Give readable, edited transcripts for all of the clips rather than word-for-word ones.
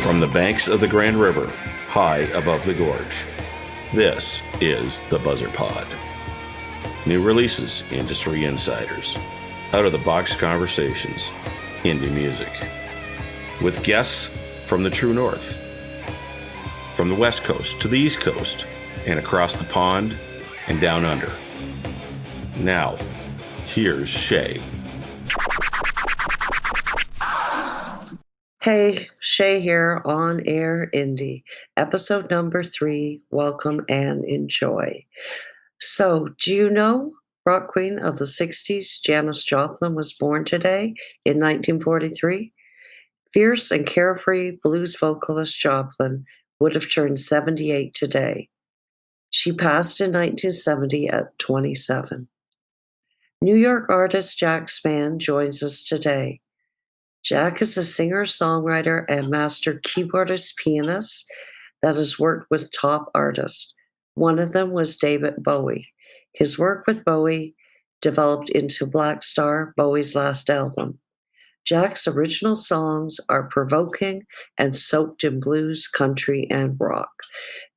From the banks of the Grand River, high above the gorge, this is the Buzzer Pod. New releases, industry insiders, out-of-the-box conversations, indie music. With guests from the true north, from the west coast to the east coast, and across the pond and down under. Now, here's Shay. Hey, Shay here on Air Indie, episode number 3. Welcome and enjoy. So, do you know rock queen of the 60s, Janis Joplin, was born today in 1943? Fierce and carefree blues vocalist Joplin would have turned 78 today. She passed in 1970 at 27. New York artist Jack Spann joins us today. Jack is a singer-songwriter and master keyboardist pianist that has worked with top artists. One of them was David Bowie. His work with Bowie developed into Black Star, Bowie's last album. Jack's original songs are provoking and soaked in blues, country, and rock.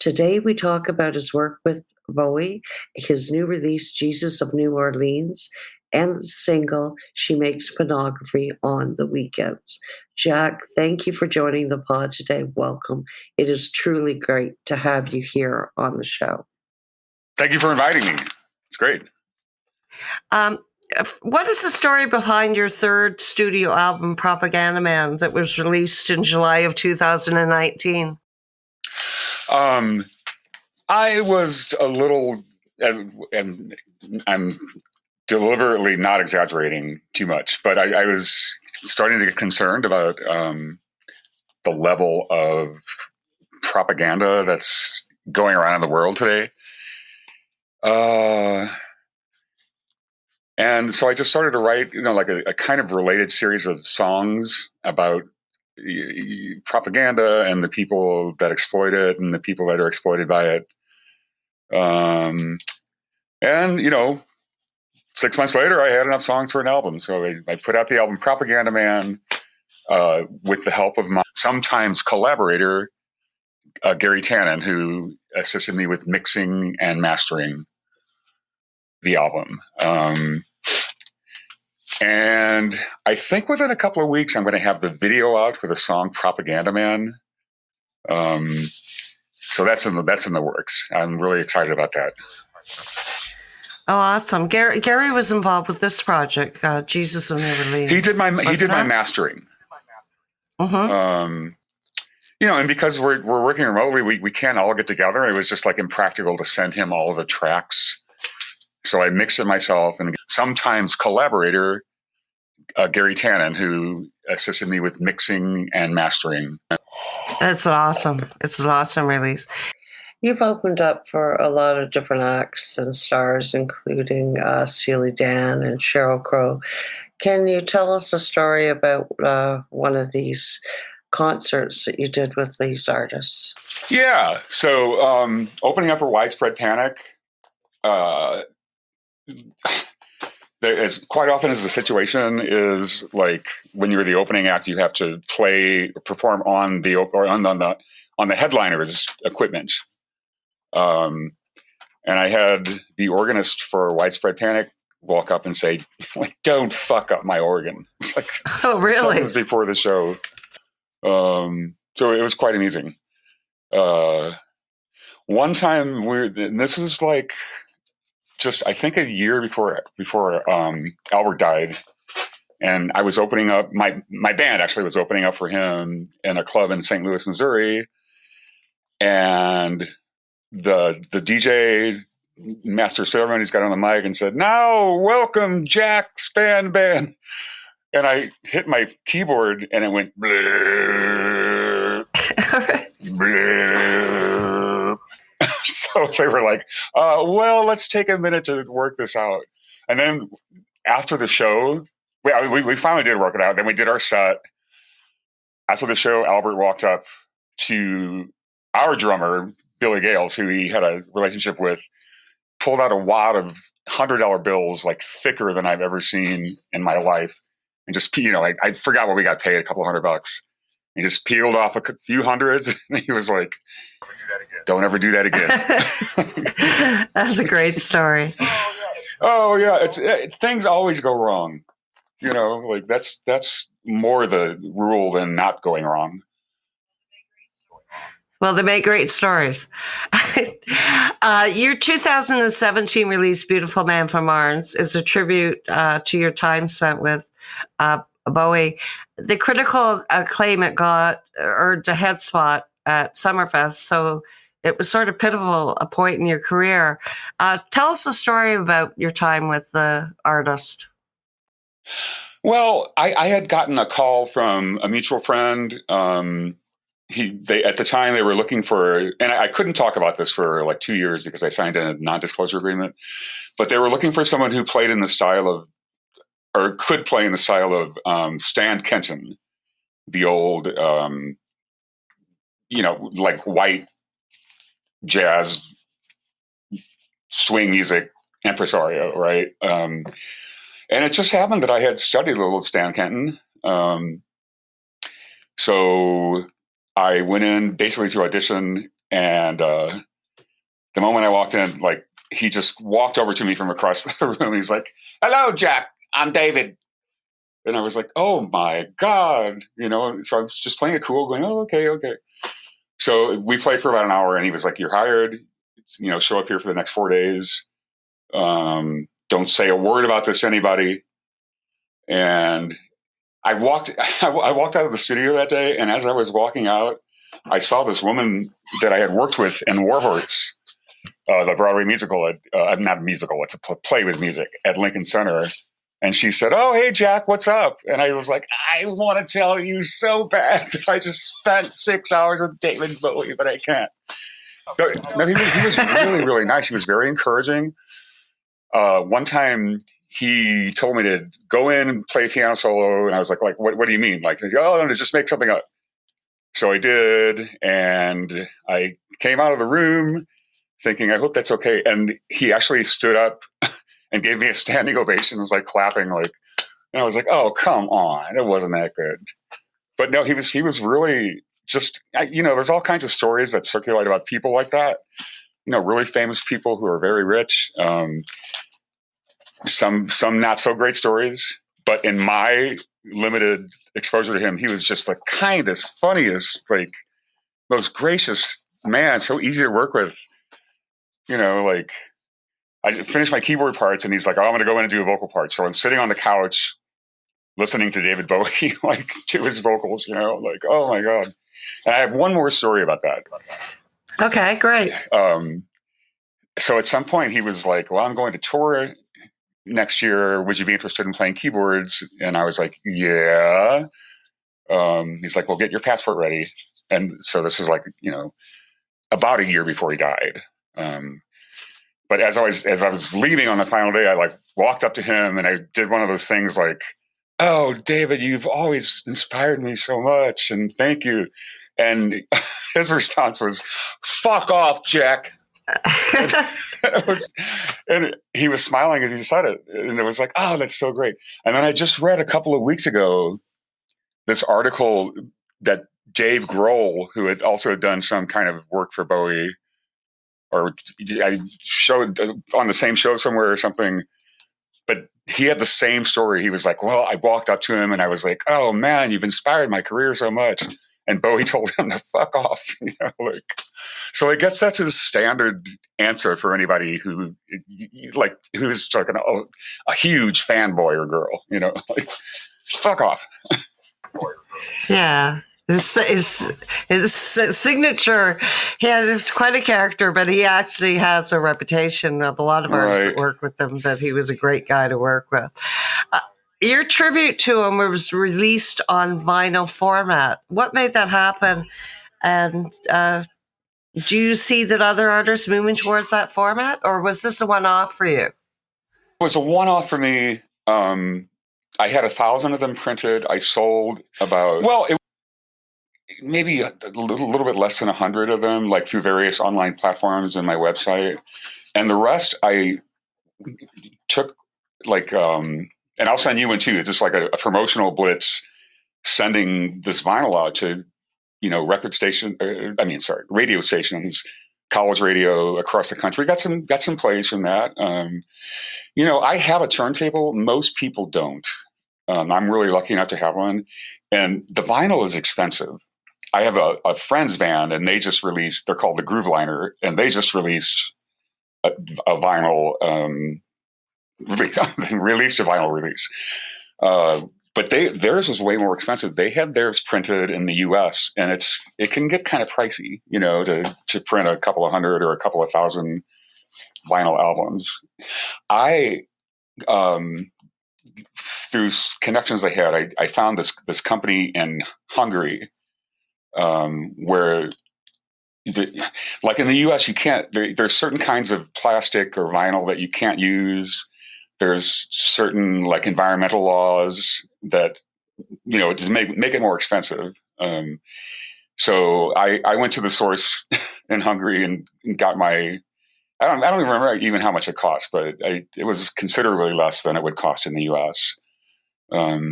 Today we talk about his work with Bowie, his new release, Jesus of New Orleans, and the single, She Makes Pornography, on the weekends. Jack, thank you for joining the pod today. Welcome. It is truly great to have you here on the show. Thank you for inviting me. It's great. What is the story behind your third studio album, Propaganda Man, that was released in July of 2019? I was a little, and I'm deliberately not exaggerating too much, but I was starting to get concerned about the level of propaganda that's going around in the world today. And so I just started to write, like a kind of related series of songs about propaganda and the people that exploit it and the people that are exploited by it. And 6 months later, I had enough songs for an album. So I put out the album Propaganda Man with the help of my sometimes collaborator, Gary Tannen, who assisted me with mixing and mastering the album. And I think within a couple of weeks, I'm going to have the video out for the song Propaganda Man. So that's in the works. I'm really excited about that. Oh, awesome. Gary was involved with this project, Jesus of New Orleans. He did my mastering. Mm-hmm. And because we're working remotely, we can't all get together. It was just like impractical to send him all of the tracks. So I mixed it myself, and sometimes collaborator, Gary Tannen, who assisted me with mixing and mastering. It's awesome. It's an awesome release. You've opened up for a lot of different acts and stars, including Steely Dan and Sheryl Crow. Can you tell us a story about one of these concerts that you did with these artists? Yeah. So opening up for Widespread Panic, as quite often as the situation is, like when you're the opening act, you have to perform on the headliner's equipment. And I had the organist for Widespread Panic walk up and say, like, "Don't fuck up my organ." It's like, oh, really? Seconds before the show. So it was quite amusing. One time and this was like just, I think, a year before Albert died. And I was opening up, my band actually was opening up for him in a club in St. Louis, Missouri. And the DJ master of ceremonies got on the mic and said, "Now, welcome Jack Spann Band." And I hit my keyboard and it went blurr, blurr. So they were like, well, let's take a minute to work this out. And then after the show, we finally did work it out. Then we did our set. After the show, Albert walked up to our drummer, Billy Gales, who he had a relationship with, pulled out a wad of $100 bills, like thicker than I've ever seen in my life. And just, I forgot what we got paid, a couple $100. He just peeled off a few hundreds, and he was like, "Don't ever do that again." That's a great story. Oh yeah, things always go wrong. Like that's more the rule than not going wrong. Well, they make great stories. Your 2017 release, Beautiful Man from Mars, is a tribute to your time spent with Bowie. The critical acclaim it got earned a head spot at Summerfest, so it was sort of pivotal, a point in your career. Tell us a story about your time with the artist. Well, I had gotten a call from a mutual friend. They at the time they were looking for, and I couldn't talk about this for like 2 years because I signed a non-disclosure agreement, but they were looking for someone who played in the style of, or could play in the style of Stan Kenton, the old, like white jazz swing music impresario, right? And it just happened that I had studied a little Stan Kenton. So I went in basically to audition, and the moment I walked in, like, he just walked over to me from across the room. He's like, "Hello, Jack, I'm David." And I was like, "Oh my God." So I was just playing it cool, going, "Oh, okay. So we played for about an hour, and he was like, "You're hired, show up here for the next 4 days. Don't say a word about this to anybody." And I walked out of the studio that day, and as I was walking out, I saw this woman that I had worked with in Warhorse, the Broadway musical. Not musical; it's a play with music at Lincoln Center. And she said, "Oh, hey, Jack, what's up?" And I was like, "I want to tell you so bad. I just spent 6 hours with David Bowie, but I can't." No, he was really, really nice. He was very encouraging. One time, he told me to go in and play piano solo, and I was like, what do you mean? Like, "Oh, no, just make something up." So I did, and I came out of the room thinking, I hope that's okay. And he actually stood up and gave me a standing ovation, was like clapping, like, and I was like, "Oh, come on, it wasn't that good." But no, he was really just, there's all kinds of stories that circulate about people like that, really famous people who are very rich. Some not so great stories, but in my limited exposure to him, he was just the kindest, funniest, like most gracious man, so easy to work with. Like I finished my keyboard parts, and he's like, "Oh, I'm going to go in and do a vocal part." So I'm sitting on the couch listening to David Bowie, like to his vocals, like, oh my God. And I have one more story about that. Okay, great. So at some point he was like, "Well, I'm going to tour next year. Would you be interested in playing keyboards?" And I was like, "Yeah." He's like, "Well, get your passport ready." And so this is like, about a year before he died. But as I was leaving on the final day, I like walked up to him and I did one of those things like, "Oh, David, you've always inspired me so much, and thank you." And his response was, "Fuck off, Jack." And he was smiling as he said it. And it was like, "Oh, that's so great." And then I just read a couple of weeks ago this article that Dave Grohl, who had also done some kind of work for Bowie, or I showed on the same show somewhere or something, but he had the same story. He was like, "Well, I walked up to him and I was like, 'Oh man, you've inspired my career so much.'" And Bowie told him to fuck off. So I guess that's his standard answer for anybody who's like a huge fanboy or girl, like, fuck off. Yeah. His signature, he had quite a character, but he actually has a reputation of a lot of artists that work with him that he was a great guy to work with. Your tribute to him was released on vinyl format. What made that happen? And do you see that other artists moving towards that format, or was this a one-off for you? It was a one-off for me. I had 1,000 of them printed. I sold maybe a little bit less than 100 of them, like through various online platforms and my website. And the rest I took like, and I'll send you one too. It's just like a promotional blitz. sending this vinyl out to, radio stations, college radio across the country. Got some plays from that. I have a turntable. Most people don't. I'm really lucky enough to have one, and the vinyl is expensive. I have a friend's band, and they just released. They're called the Groove Liner, and they just released a vinyl release. Released a vinyl release, but theirs was way more expensive. They had theirs printed in the U.S., and it can get kind of pricey, to print a couple of hundred or a couple of thousand vinyl albums. I through connections I had, I found this company in Hungary, where, like in the U.S., you can't. There's certain kinds of plastic or vinyl that you can't use. There's certain like environmental laws that just make it more expensive. So I went to the source in Hungary and got my. I don't even remember even how much it cost, but it was considerably less than it would cost in the U.S. But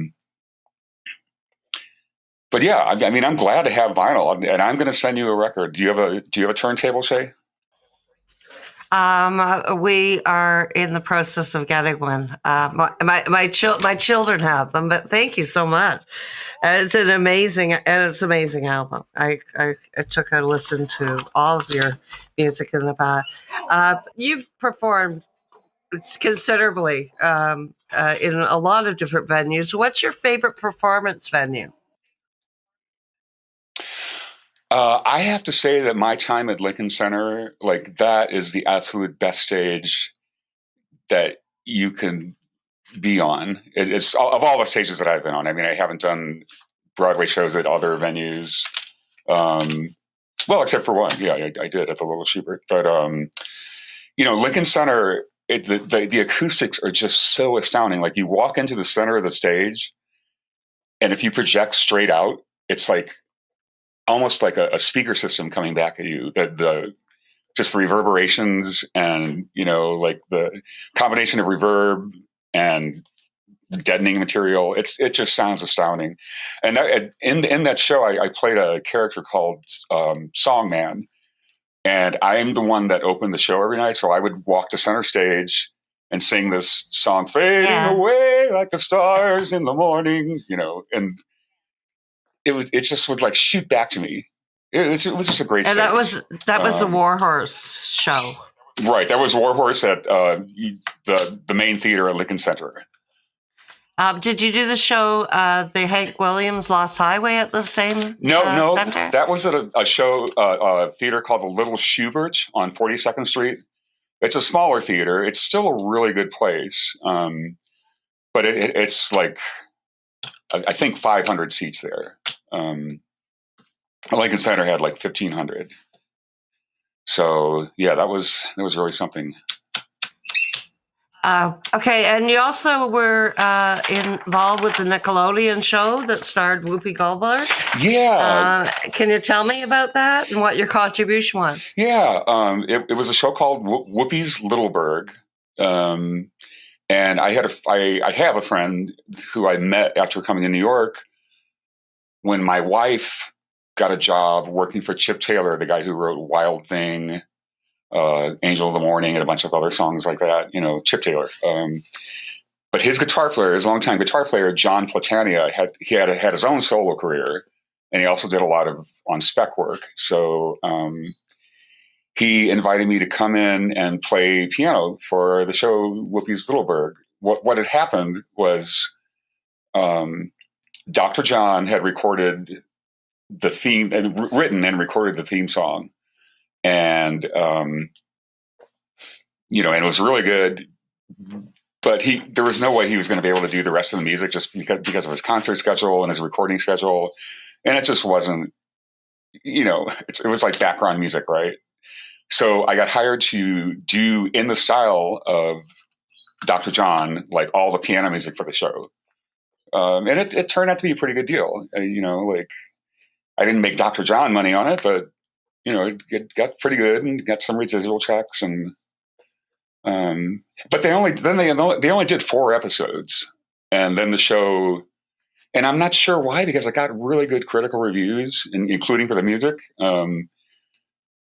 yeah, I mean, I'm glad to have vinyl, and I'm going to send you a record. Do you have a turntable, Shay? We are in the process of getting one. My children have them, but thank you so much. It's an amazing album. I took a listen to all of your music in the past. You've performed considerably in a lot of different venues. What's your favorite performance venue? I have to say that my time at Lincoln Center, like that is the absolute best stage that you can be on. It's of all the stages that I've been on. I mean, I haven't done Broadway shows at other venues. Well, except for one. Yeah, I did at the Little Schubert. But, Lincoln Center, the acoustics are just so astounding. Like you walk into the center of the stage, and if you project straight out, it's like almost like a speaker system coming back at you. Just the reverberations and, like the combination of reverb and deadening material. It just sounds astounding. And in that show, I played a character called Songman, and I am the one that opened the show every night. So I would walk to center stage and sing this song, fading away like the stars in the morning, and it just would like shoot back to me. It was just a great. And stage. that was the Warhorse show, right? That was Warhorse at the main theater at Lincoln Center. Did you do the show, the Hank Williams Lost Highway at the same No, center? That was at a show, a theater called the Little Schubert on 42nd Street. It's a smaller theater. It's still a really good place, but it's like I think 500 seats there. Lincoln Center had like 1,500. So yeah, that was really something. Okay, and you also were involved with the Nickelodeon show that starred Whoopi Goldberg. Yeah. Can you tell me about that and what your contribution was? Yeah, it was a show called Whoopi's Littleberg, and I have a friend who I met after coming to New York when my wife got a job working for Chip Taylor, the guy who wrote Wild Thing, Angel of the Morning, and a bunch of other songs like that, Chip Taylor. But his guitar player, his longtime guitar player, John Platania, had his own solo career, and he also did a lot of on-spec work. So he invited me to come in and play piano for the show Whoopi's Littleberg. What had happened was Dr. John had recorded the theme and written and recorded the theme song. And, and it was really good, but there was no way he was going to be able to do the rest of the music just because of his concert schedule and his recording schedule. And it just wasn't, it was like background music, right? So I got hired to do in the style of Dr. John, like all the piano music for the show. And it turned out to be a pretty good deal. Like I didn't make Dr. John money on it, but it got pretty good and got some residual checks, and but they only did 4 episodes, and then the show and I'm not sure why, because I got really good critical reviews, including for the music.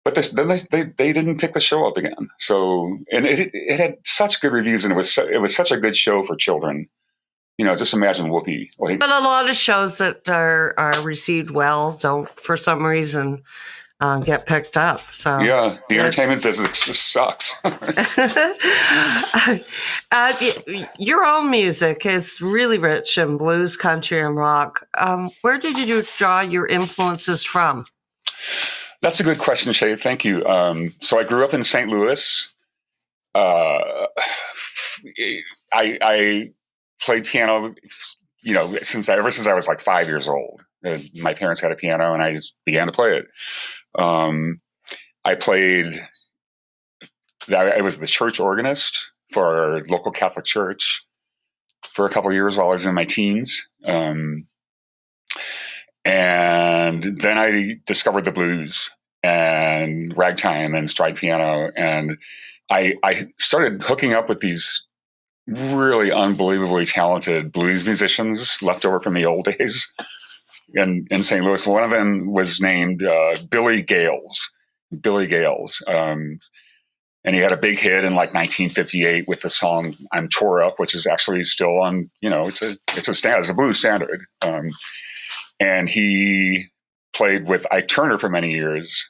But they didn't pick the show up again. So, and it had such good reviews, and it was such a good show for children. Just imagine Whoopi. Like, but a lot of shows that are received well don't, for some reason, get picked up. So yeah, the entertainment business just sucks. Your own music is really rich in blues, country, and rock. Where did you draw your influences from? That's a good question, Shay. Thank you. So I grew up in St. Louis. I played piano, ever since I was like 5 years old. My parents had a piano, and I just began to play it. I played. I was the church organist for our local Catholic church for a couple of years while I was in my teens. And then I discovered the blues and ragtime and stride piano. And I started hooking up with these really unbelievably talented blues musicians left over from the old days in St. Louis. One of them was named Billy Gales. And he had a big hit in like 1958 with the song "I'm Tore Up," which is actually still on. It's a blues standard. And he played with Ike Turner for many years.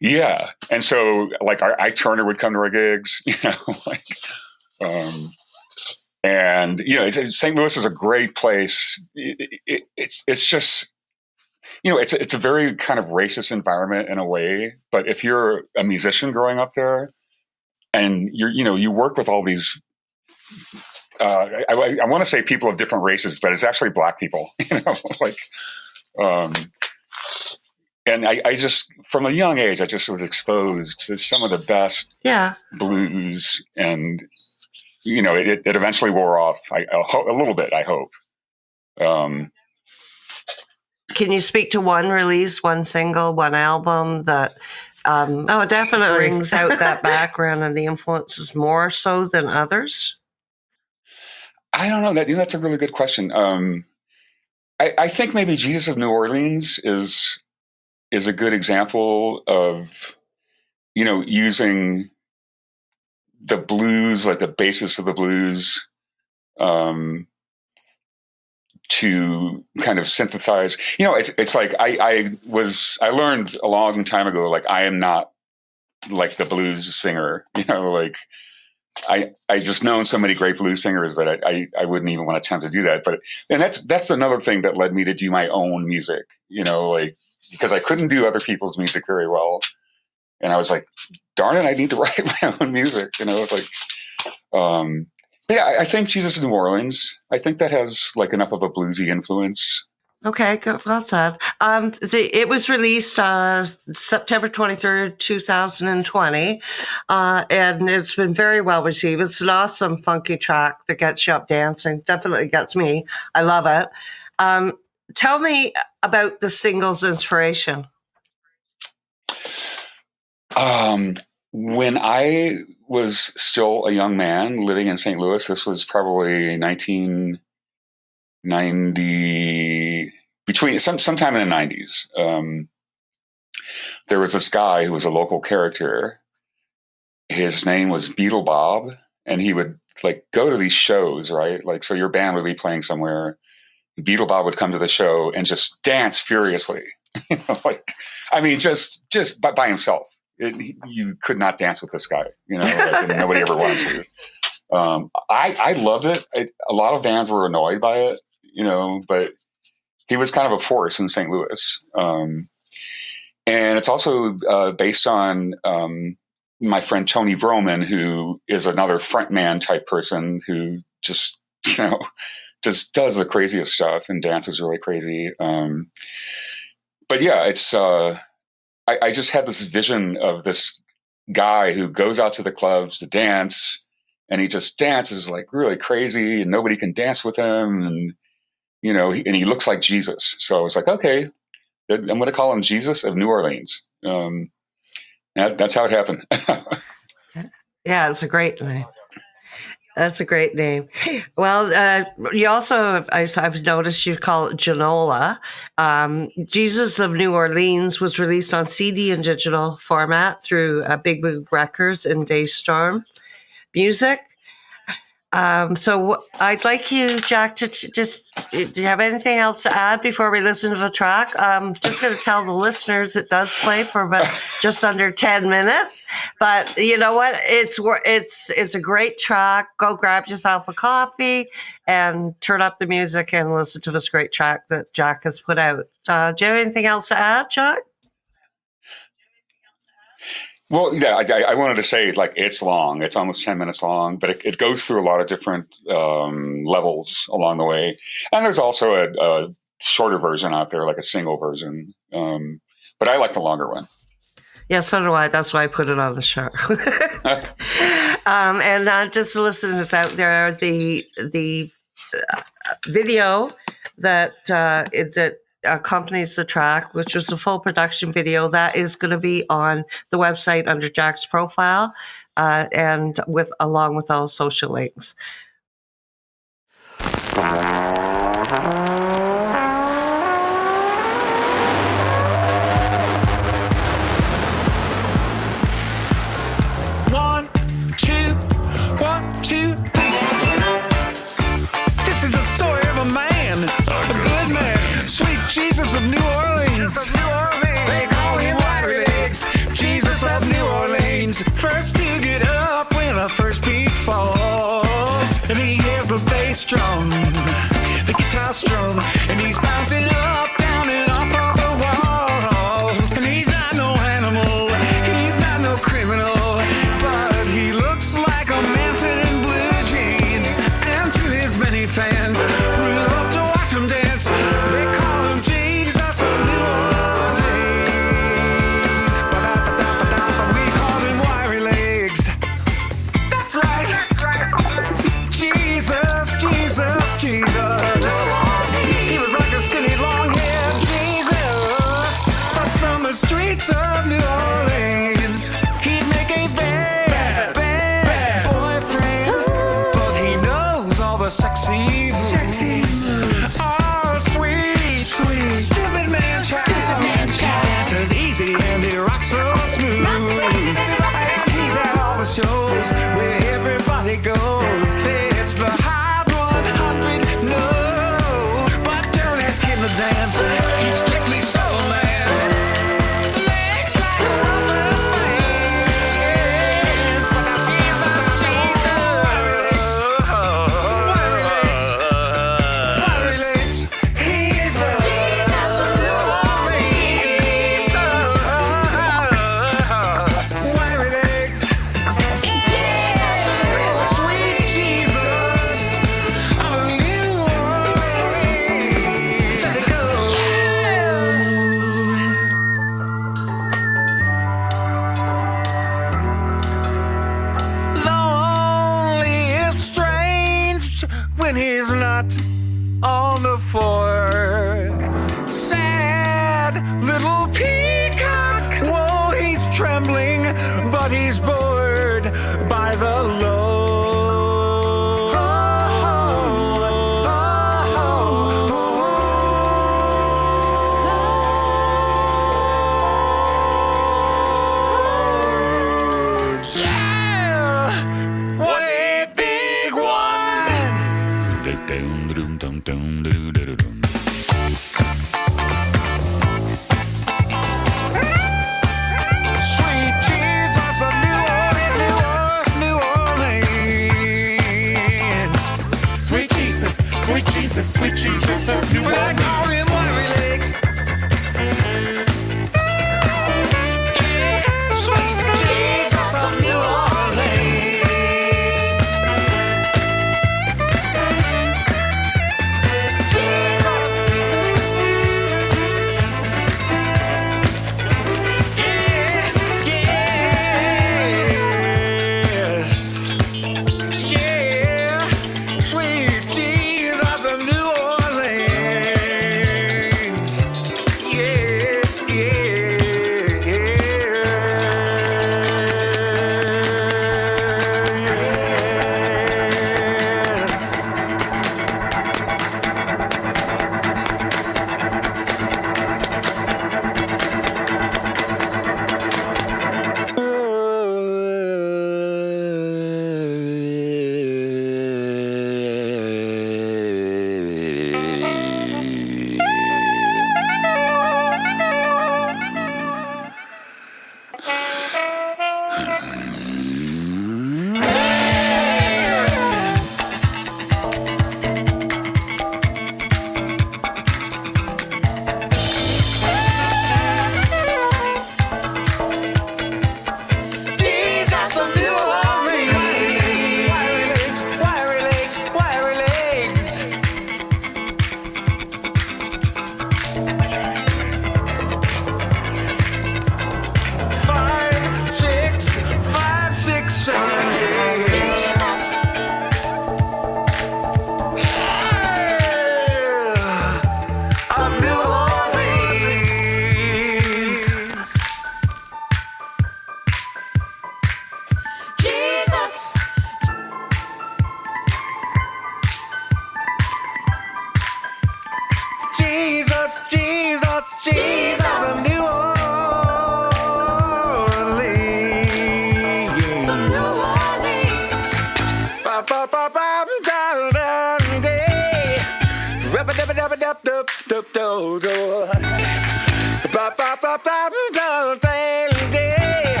Yeah. And so like Ike Turner would come to our gigs, and, St. Louis is a great place. It's just, it's a very kind of racist environment in a way, but if you're a musician growing up there and you work with all these, I want to say people of different races, but it's actually Black people, and I just, from a young age, I just was exposed to some of the best blues, and, it eventually wore off a little bit, I hope. Can you speak to one release, one single, one album that definitely brings out that background and the influences more so than others? I don't know. That's a really good question. I think maybe Jesus of New Orleans is a good example of, using the blues, like the basis of the blues, to kind of synthesize. It's like I learned a long time ago, like I am not like the blues singer, like I just known so many great blues singers that I wouldn't even want to attempt to do that. And that's another thing that led me to do my own music, because I couldn't do other people's music very well. And I was like, darn it, I need to write my own music, I think Jesus of New Orleans, I think that has like enough of a bluesy influence. Okay, good. Well said. It was released September 23rd, 2020, and it's been very well received. It's an awesome, funky track that gets you up dancing. Definitely gets me. I love it. Tell me about the single's inspiration. When I was still a young man living in St. Louis, this was probably 1990, sometime in the 90s. There was this guy who was a local character. His name was Beetle Bob, and he would like go to these shows, right? Like, so your band would be playing somewhere. Beetle Bob would come to the show and just dance furiously, just by himself. You could not dance with this guy, and nobody ever wanted to. I loved it. A lot of bands were annoyed by it, but he was kind of a force in St. Louis. And it's also based on my friend Tony Vroman, who is another frontman type person who just does the craziest stuff and dances really crazy. But yeah, it's... I just had this vision of this guy who goes out to the clubs to dance, and he just dances like really crazy, and nobody can dance with him, and and he looks like Jesus. So I was like, okay, I'm going to call him Jesus of New Orleans. That's how it happened. Yeah, it's a great name. That's a great name. Well, you also, I've noticed you call it Genola. Jesus of New Orleans was released on CD and digital format through Big Boog Records and Daystorm Music. So I'd like you, Jack, to just, do you have anything else to add before we listen to the track? I'm just going to tell the listeners it does play for about just under 10 minutes, but you know what? It's a great track. Go grab yourself a coffee and turn up the music and listen to this great track that Jack has put out. Do you have anything else to add, Jack? Well, yeah, I wanted to say, like, it's long. It's almost 10 minutes long, but it goes through a lot of different levels along the way. And there's also a shorter version out there, like a single version. But I like the longer one. Yeah, so do I. That's why I put it on the show. And just for listeners out there, the video that accompanies the track, which was a full production video, that is going to be on the website under Jack's profile, and along with all social links. One, two, three. This is a story of a man, a good man, sweet Jesus of New Orleans. They call him Wiry Legs, Jesus of New Orleans. First to get up when the first beat falls, and he hears the bass drum, the guitar strum, and he's bouncing up, down, and off of the walls. And he's not no animal, he's not no criminal, but he looks like a mansion in blue jeans. And to his many fans who love to watch him dance, they call him Jesus of New Orleans. We call him Wiry Legs. That's right. Jesus, Jesus, Jesus. He was like a skinny long-haired Jesus, but from the streets of New Orleans, he'd make a bad, bad boyfriend, but he knows all the sexy moves. Oh, sweet, stupid man child. He dances easy and he rocks so smooth. And he's at all the shows where everybody goes. It's the Hot 100, no, but don't ask him to dance. He's strictly soul man. Legs like a rubber band, but he's not Jesus. Wiry Legs. He's a Jesus of New Orleans. Wiry Legs. Sweet Jesus of New Orleans. Let it go. Lonely is strange when he's not on the floor. Sad little peacock. Whoa, he's trembling, but he's bored by the lows. Yeah, what a big one. Sweet Jesus of New Orleans. Sweet Jesus, sweet Jesus, sweet Jesus of New But I Orleans. call him Wiry Legs. Sweet Jesus of New Orleans. Yes. Yeah. Sweet Jesus of New Orleans.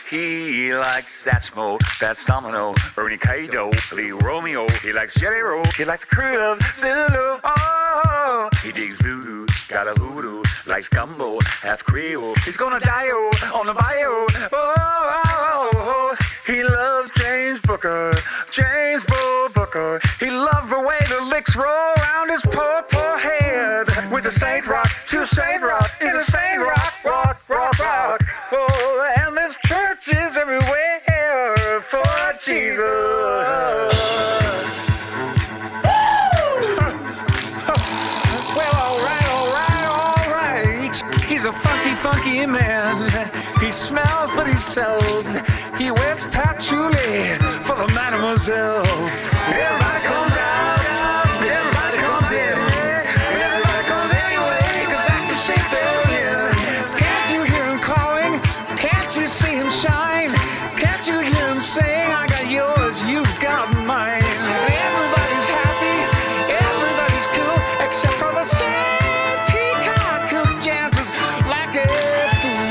He likes that smoke, that's domino, Ernie Kaido, Lee Romeo. He likes Jelly Roll, he likes the crew of Zulu. Oh, he digs voodoo, got a hoodoo, likes gumbo, half Creole. He's gonna die on the bio. Oh, he loves James Booker, James Booker. He loves the way the licks roll around his poor head. With a Saint Rock, to Saint Rock, in a Saint Rock, rock. Oh, and there's churches everywhere for Jesus. Well, all right. He's a funky man. He smells, but he sells. He wears patchouli for the mademoiselles. Everybody comes out, everybody comes in. Everybody comes anyway, 'cause that's the shape they're in. Can't you hear him calling? Can't you see him shine? Can't you hear him saying, I got yours, you've got mine? Everybody's happy, everybody's cool, except for the sad peacock who dances like a fool.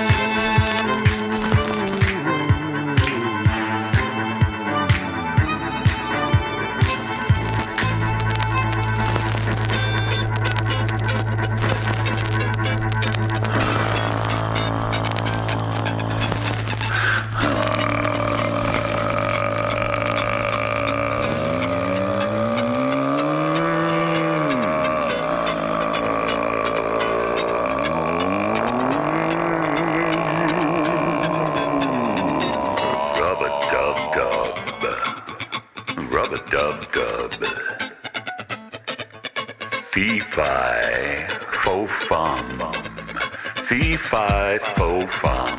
Rub-a-dub-dub. Fee-fi, fo-fum. Fee-fi, fo-fum.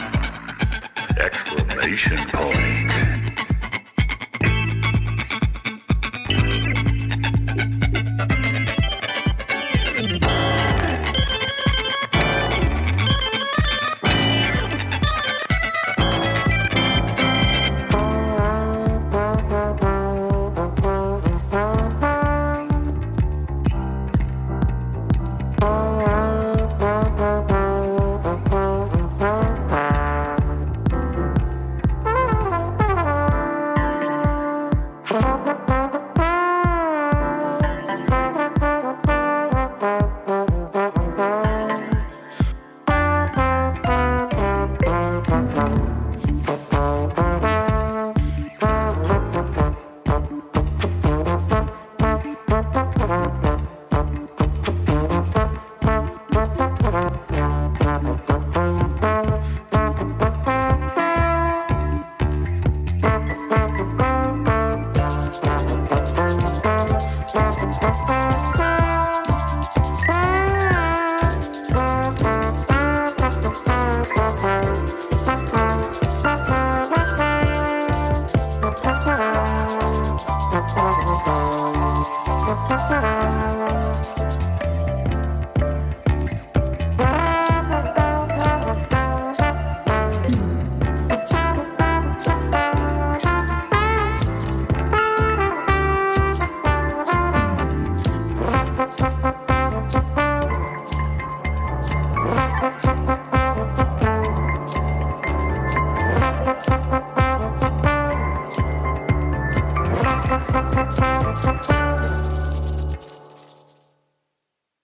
Exclamation point.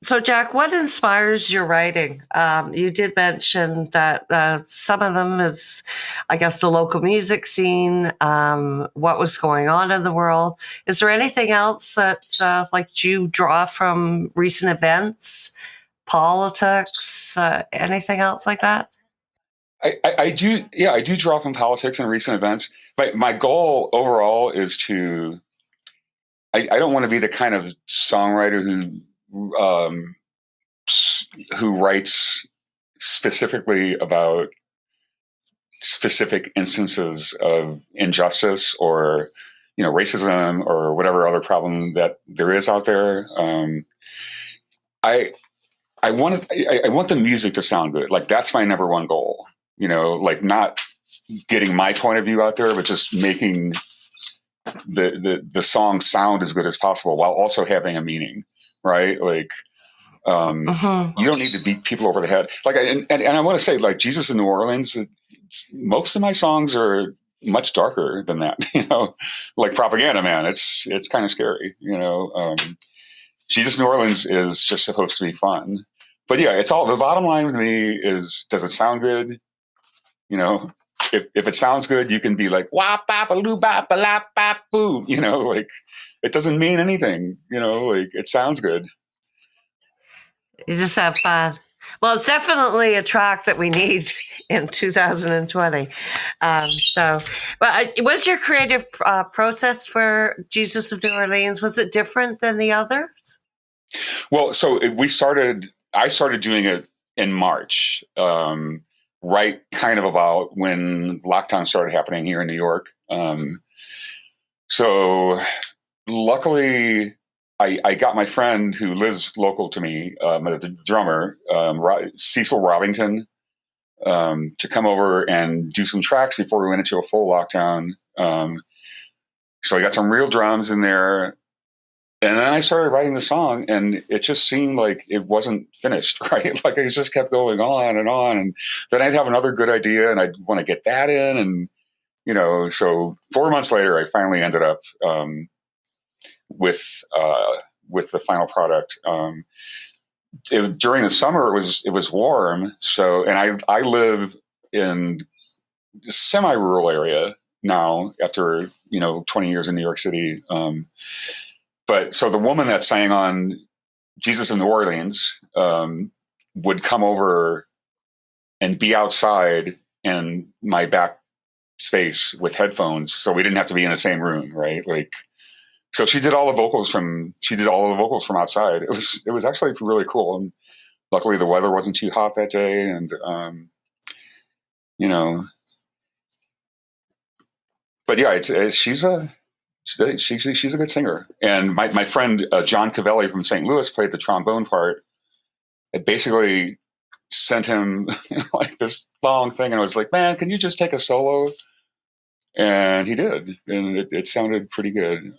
So, Jack, what inspires your writing? You did mention that some of them is, I guess, the local music scene, what was going on in the world. Is there anything else that, like, you draw from recent events, politics, anything else like that? I do. Yeah, I do draw from politics and recent events. But my goal overall is to. I don't want to be the kind of songwriter who writes specifically about specific instances of injustice or racism or whatever other problem that there is out there. I want the music to sound good. Like, that's my number one goal. Like, not getting my point of view out there, but just making the song sound as good as possible while also having a meaning, right? Like, you don't need to beat people over the head. Like, and I want to say, like, Jesus in New Orleans, most of my songs are much darker than that, like Propaganda Man. It's kind of scary, Jesus in New Orleans is just supposed to be fun. But yeah, it's all, the bottom line to me is, does it sound good? If it sounds good, you can be like, wah, ba, ba, loo, ba, ba, la, ba, boo, like, it doesn't mean anything, like, it sounds good. You just have fun. Well, it's definitely a track that we need in 2020. Was your creative process for Jesus of New Orleans, was it different than the others? Well, so I started doing it in March, right kind of about when lockdown started happening here in New York. So luckily, I got my friend who lives local to me, the drummer, Cecil Robington, to come over and do some tracks before we went into a full lockdown. So I got some real drums in there. And then I started writing the song, and it just seemed like it wasn't finished, right? Like, it just kept going on and on. And then I'd have another good idea, and I'd want to get that in. And, so 4 months later, I finally ended up with the final product. During the summer, it was warm. So, and I live in a semi-rural area now after, 20 years in New York City. But so the woman that sang on Jesus in New Orleans would come over and be outside in my back space with headphones, so we didn't have to be in the same room, right? Like, so she did all the vocals from outside. It was actually really cool, and luckily the weather wasn't too hot that day, and But yeah, she's a good singer. And my friend, John Cavelli from St. Louis, played the trombone part. I basically sent him like this long thing, and I was like, man, can you just take a solo? And he did. And it sounded pretty good.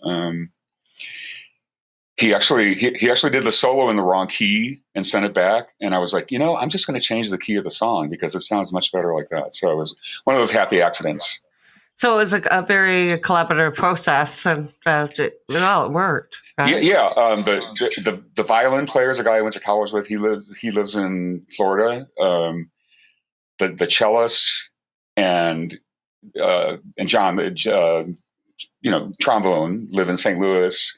He actually did the solo in the wrong key and sent it back. And I was like, I'm just going to change the key of the song because it sounds much better like that. So it was one of those happy accidents. So it was a very collaborative process, and it worked. Right? Yeah. The violin player is a guy I went to college with. He lives in Florida. The cellist and John, trombone, live in St. Louis.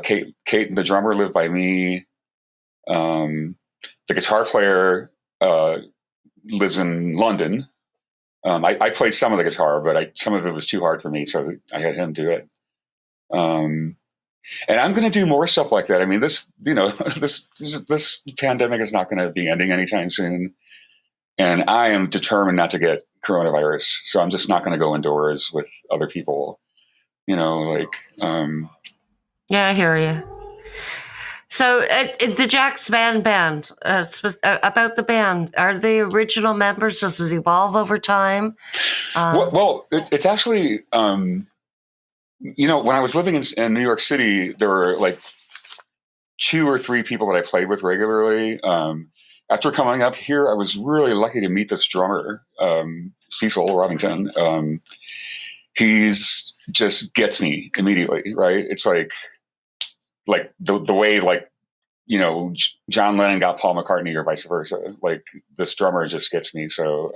Kate, the drummer, lived by me. The guitar player lives in London. I played some of the guitar, but some of it was too hard for me, so I had him do it. And I'm going to do more stuff like that. I mean, this pandemic is not going to be ending anytime soon, and I am determined not to get coronavirus. So I'm just not going to go indoors with other people. Yeah, I hear you. So it's the Jack Spann band. About the band, are they original members? Does it evolve over time? Well, it's actually, when I was living in New York City, there were like 2 or 3 people that I played with regularly. After coming up here, I was really lucky to meet this drummer, Cecil Robington. He's just gets me immediately, right? It's like the way, John Lennon got Paul McCartney or vice versa. Like, this drummer just gets me. So,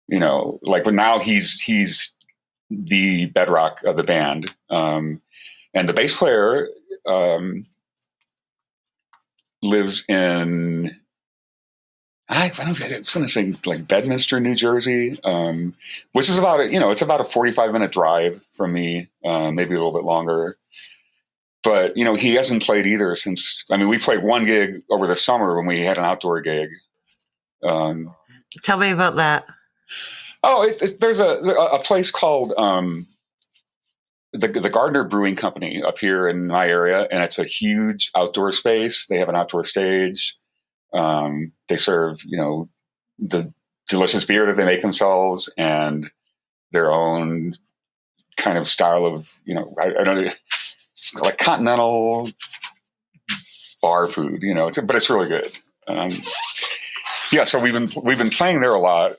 but now he's the bedrock of the band. And the bass player lives in, I was going to say like Bedminster, New Jersey, which is about it's about a 45-minute drive from me, maybe a little bit longer. But, he hasn't played either since, we played one gig over the summer when we had an outdoor gig. Tell me about that. Oh, there's a place called the Gardner Brewing Company up here in my area, and it's a huge outdoor space. They have an outdoor stage. They serve, the delicious beer that they make themselves and their own kind of style of, I don't know, like continental bar food, but it's really good. So we've been playing there a lot.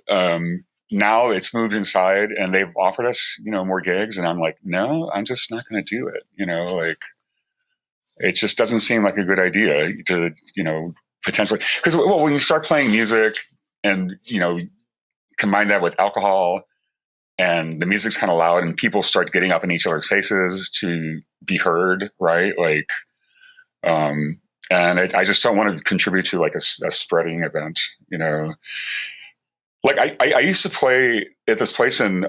Now it's moved inside, and they've offered us, more gigs, and I'm like, no, I'm just not going to do it. Like, it just doesn't seem like a good idea to, potentially, because when you start playing music and, combine that with alcohol, and the music's kind of loud, and people start getting up in each other's faces to be heard, right? Like, and I just don't want to contribute to like a spreading event, Like I used to play at this place in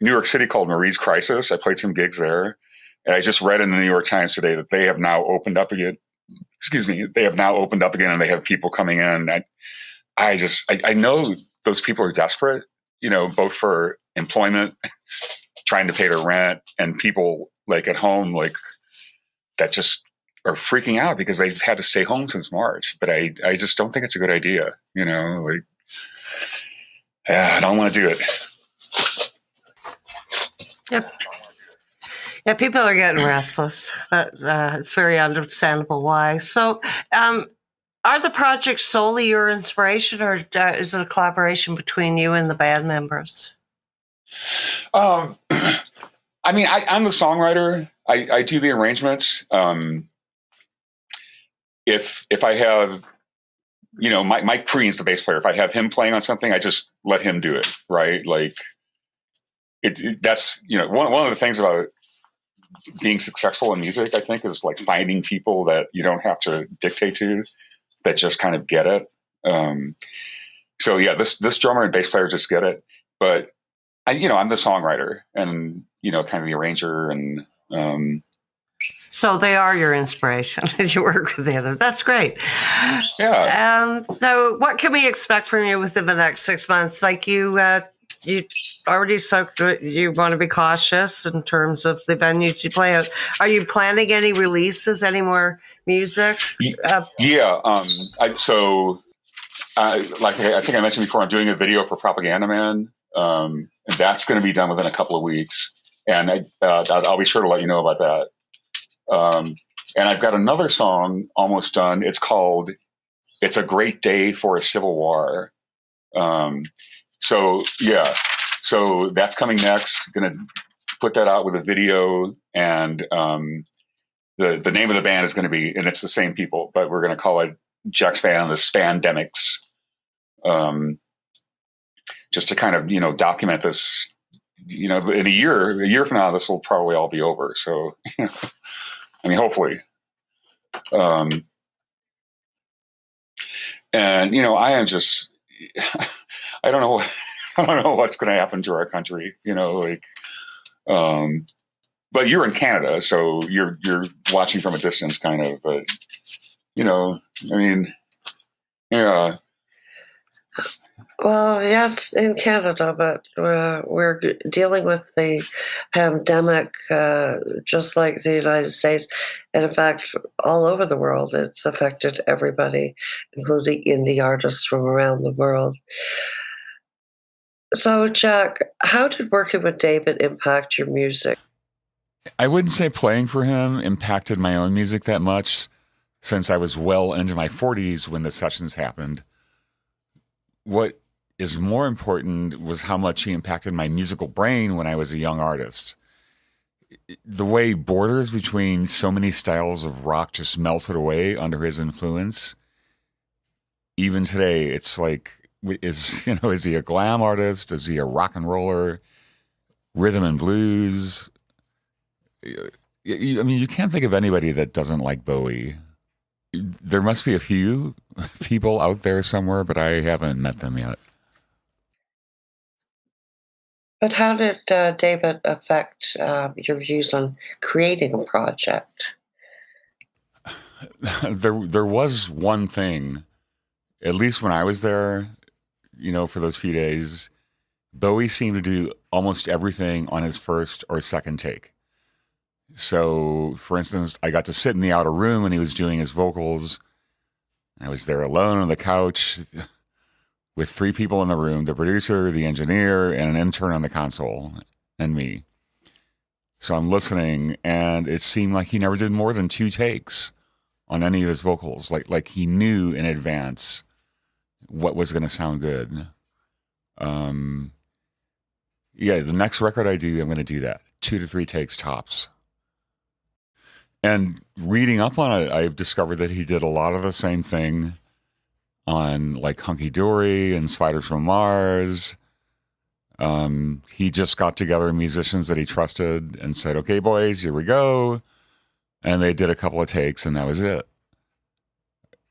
New York City called Marie's Crisis. I played some gigs there, and I just read in the New York Times today that they have now opened up again. They have now opened up again, and they have people coming in. I know those people are desperate, both for employment, trying to pay their rent, and people like at home, like that just are freaking out because they've had to stay home since March. But I just don't think it's a good idea, like, I don't want to do it. Yep. Yeah, people are getting restless, but it's very understandable why. So, are the projects solely your inspiration, or is it a collaboration between you and the band members? I'm the songwriter. I do the arrangements. If I have, Mike Preen's the bass player. If I have him playing on something, I just let him do it, right? Like, that's one of the things about being successful in music, I think, is like finding people that you don't have to dictate to, that just kind of get it. So yeah, this drummer and bass player just get it, but I'm the songwriter and kind of the arranger, and so they are your inspiration, and you work with the other. That's great. Yeah. Now, what can we expect from you within the next 6 months? Like you already said, you want to be cautious in terms of the venues you play at. Are you planning any releases, any more music? Yeah. Like I think I mentioned before, I'm doing a video for Propaganda Man, and that's going to be done within a couple of weeks, and I'll be sure to let you know about that. And I've got another song almost done. It's called "It's a Great Day for a Civil War." So that's coming next. Going to put that out with a video, and the name of the band is going to be, and it's the same people, but we're going to call it Jack Spann and the Spandemics. Just to kind of document this. In a year from now, this will probably all be over. So, hopefully. And I am just, I don't know what's going to happen to our country. But you're in Canada, so you're watching from a distance, kind of. But yeah. Well, yes, in Canada, but we're dealing with the pandemic just like the United States. And in fact, all over the world, it's affected everybody, including indie artists from around the world. So, Jack, how did working with David impact your music? I wouldn't say playing for him impacted my own music that much, since I was well into my 40s when the sessions happened. What is more important was how much he impacted my musical brain when I was a young artist. The way borders between so many styles of rock just melted away under his influence. Even today, it's like, is he a glam artist? Is he a rock and roller? Rhythm and blues? You can't think of anybody that doesn't like Bowie. There must be a few people out there somewhere, but I haven't met them yet. But how did David affect your views on creating a project? There was one thing, at least when I was there, for those few days, Bowie seemed to do almost everything on his first or second take. So, for instance, I got to sit in the outer room when he was doing his vocals. I was there alone on the couch with 3 people in the room, the producer, the engineer, and an intern on the console, and me. So I'm listening, and it seemed like he never did more than 2 takes on any of his vocals. Like he knew in advance what was going to sound good. Yeah, the next record I do, I'm going to do that. 2 to 3 takes tops. And reading up on it, I've discovered that he did a lot of the same thing on like Hunky Dory and Spiders from Mars. He just got together musicians that he trusted and said, okay, boys, here we go. And they did a couple of takes and that was it.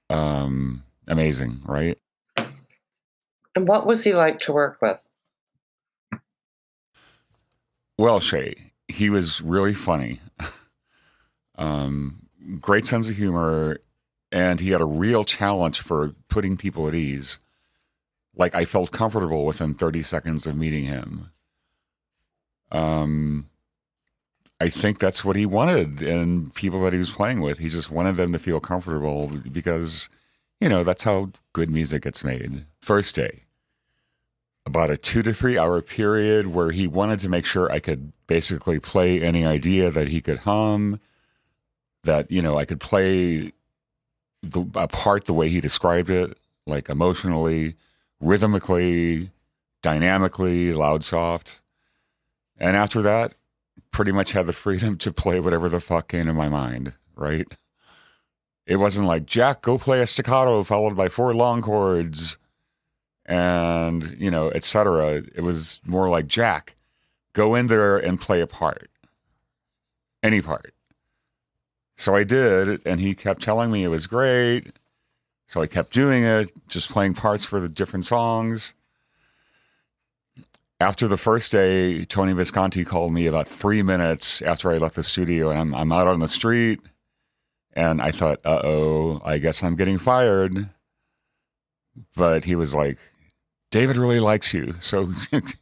Amazing, right? And what was he like to work with? Well, Shay, he was really funny. Great sense of humor, and he had a real challenge for putting people at ease. Like I felt comfortable within 30 seconds of meeting him. I think that's what he wanted in people that he was playing with. He just wanted them to feel comfortable because, you know, that's how good music gets made. First day, about a 2 to 3 hour period where he wanted to make sure I could basically play any idea that he could hum, that, you know, I could play a part the way he described it, like emotionally, rhythmically, dynamically, loud, soft. And after that, pretty much had the freedom to play whatever the fuck came to my mind, right? It wasn't like, Jack, go play a staccato followed by 4 long chords and, you know, etc. It was more like, Jack, go in there and play a part. Any part. So I did, and he kept telling me it was great. So I kept doing it, just playing parts for the different songs. After the first day, Tony Visconti called me about 3 minutes after I left the studio, and I'm out on the street, and I thought, uh-oh, I guess I'm getting fired. But he was like, David really likes you, so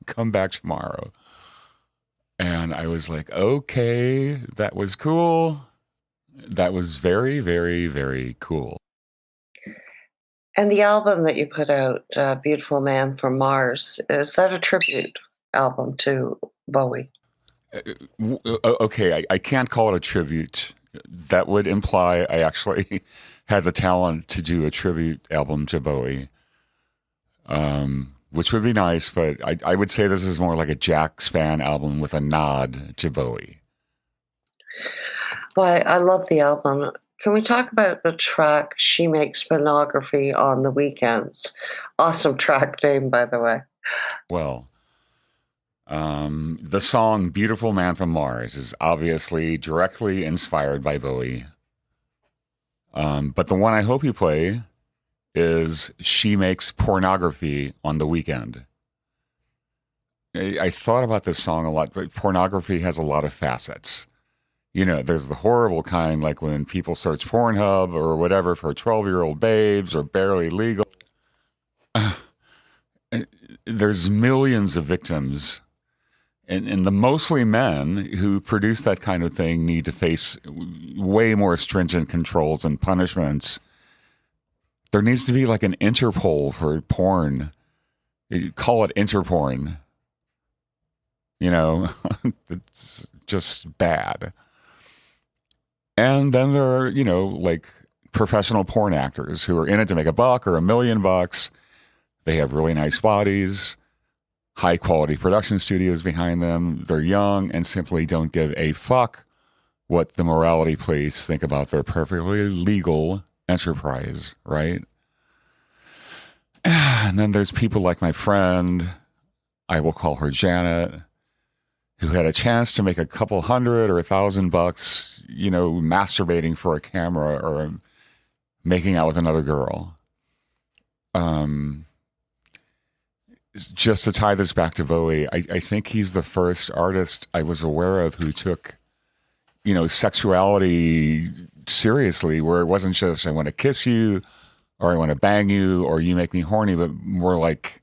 come back tomorrow. And I was like, okay, that was cool. That was very, very, very cool. And the album that you put out, Beautiful Man from Mars, is that a tribute album to Bowie? Okay, I can't call it a tribute. That would imply I actually had the talent to do a tribute album to Bowie, which would be nice, but I would say this is more like a Jack Spann album with a nod to Bowie. Well, I love the album. Can we talk about the track She Makes Pornography on the Weekends? Awesome track name, by the way. Well, the song Beautiful Man from Mars is obviously directly inspired by Bowie. But the one I hope you play is She Makes Pornography on the Weekend. I thought about this song a lot, but pornography has a lot of facets. You know, there's the horrible kind, like when people search Pornhub or whatever for 12-year-old babes or barely legal. There's millions of victims. And the mostly men who produce that kind of thing need to face way more stringent controls and punishments. There needs to be like an Interpol for porn. You call it Interporn. You know, it's just bad. And then there are, you know, like professional porn actors who are in it to make $1 or $1 million. They have really nice bodies, high quality production studios behind them. They're young and simply don't give a fuck what the morality police think about their perfectly legal enterprise, right? And then there's people like my friend, I will call her Janet, who had a chance to make a couple $100 or $1,000, you know, masturbating for a camera or making out with another girl. Just to tie this back to Bowie, I think he's the first artist I was aware of who took, you know, sexuality seriously, where it wasn't just, I want to kiss you or I want to bang you or you make me horny, but more like,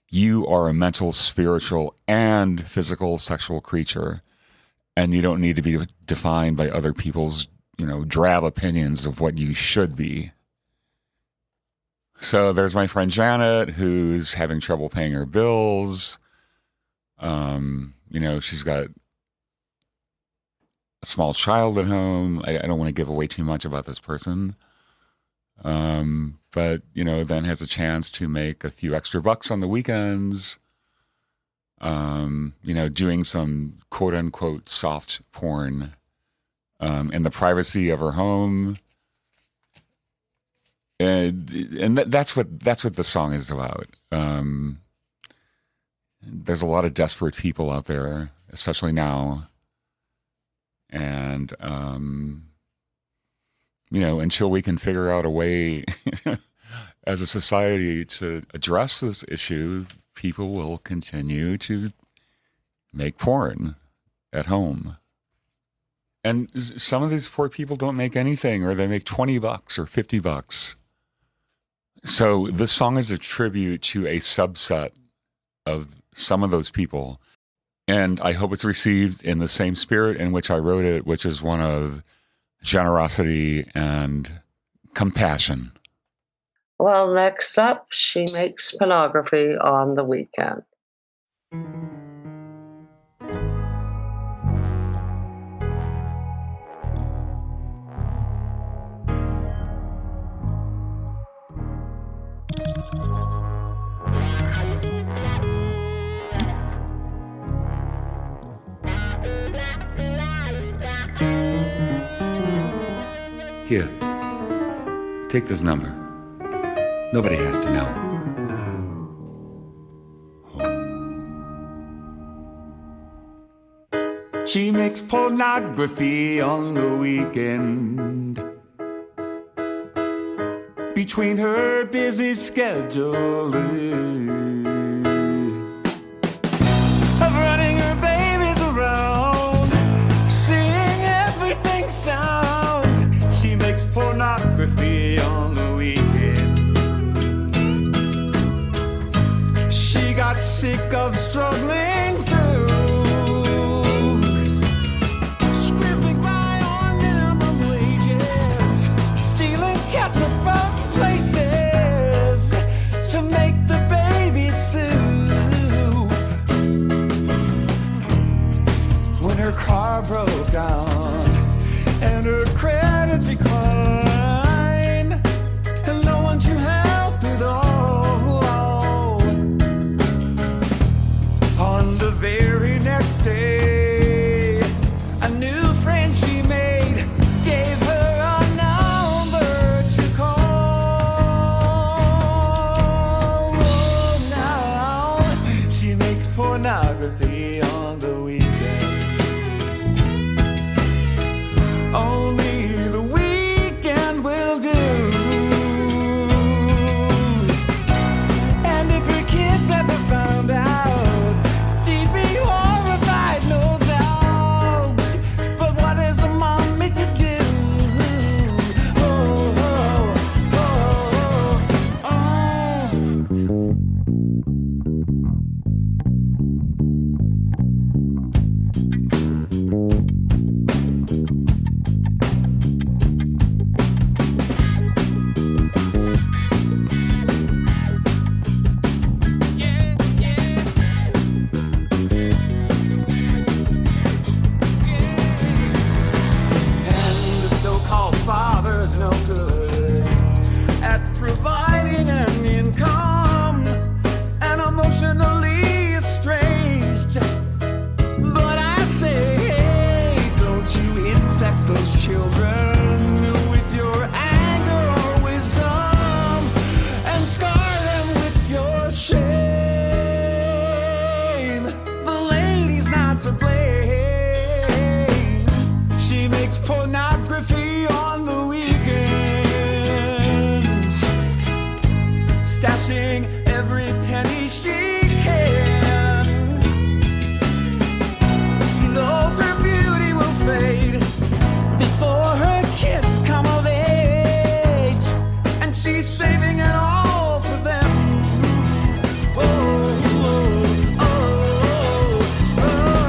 you are a mental, spiritual, and physical sexual creature, and you don't need to be defined by other people's, you know, drab opinions of what you should be. So there's my friend Janet, who's having trouble paying her bills. You know, she's got a small child at home. I don't want to give away too much about this person. But, then has a chance to make a few extra bucks on the weekends, doing some quote unquote soft porn, in the privacy of her home. And that's what the song is about. There's a lot of desperate people out there, especially now. And, until we can figure out a way as a society to address this issue, people will continue to make porn at home. And some of these poor people don't make anything, or they make $20 or $50. So this song is a tribute to a subset of some of those people. And I hope it's received in the same spirit in which I wrote it, which is one of generosity and compassion. Well, next up, she makes pornography on the weekend. Here, take this number. Nobody has to know. She makes pornography on the weekend. Between her busy schedule of running her babies around, seeing everything sound. She makes pornography on the weekend. She got sick of struggling through, scribbling by on minimum wages, stealing ketchup from places to make the baby soup. When her car broke down and her credit declined, and no one to help at all. On the very next day, a new friend she made gave her a number to call. Oh, now she makes pornography on the weekend. Only the weekend will do. And if her kids ever found out, she'd be horrified, no doubt. But what is a mommy to do? Oh, oh, oh, And the so-called father's no good at providing an income, and emotionally estranged. But I say, hey, don't you infect those children with your anger or wisdom, and scar them with your shame. The lady's not to blame. She makes pornography on the weekends, stashing every penny she can. She knows her beauty will fade before her kids come of age, and she's saving it all for them. Oh, oh, oh, oh.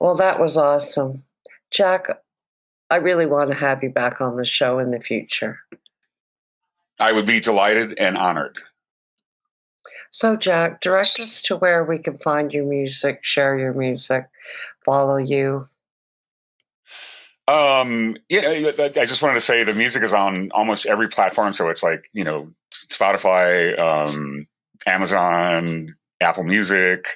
Well, that was awesome. Jack, I really want to have you back on the show in the future. I would be delighted and honored. So, Jack, direct us to where we can find your music, share your music, follow you. I just wanted to say the music is on almost every platform. So it's like, Spotify, Amazon, Apple Music,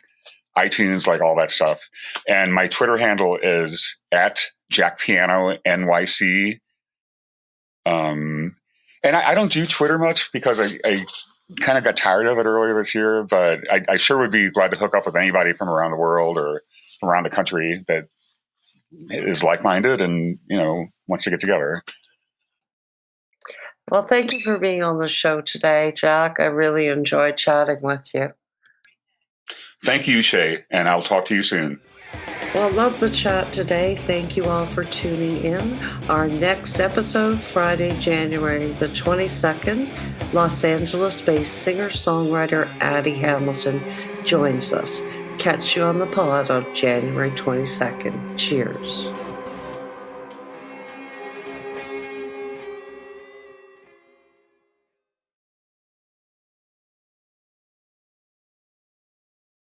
iTunes, like all that stuff. And my Twitter handle is at JackPianoNYC. And I don't do Twitter much because I kind of got tired of it earlier this year, but I sure would be glad to hook up with anybody from around the world or from around the country that is like-minded and, wants to get together. Well, thank you for being on the show today, Jack. I really enjoyed chatting with you. Thank you, Shay, and I'll talk to you soon. Well, love the chat today. Thank you all for tuning in. Our next episode, Friday, January the 22nd, Los Angeles-based singer-songwriter Addie Hamilton joins us. Catch you on the pod on January 22nd. Cheers.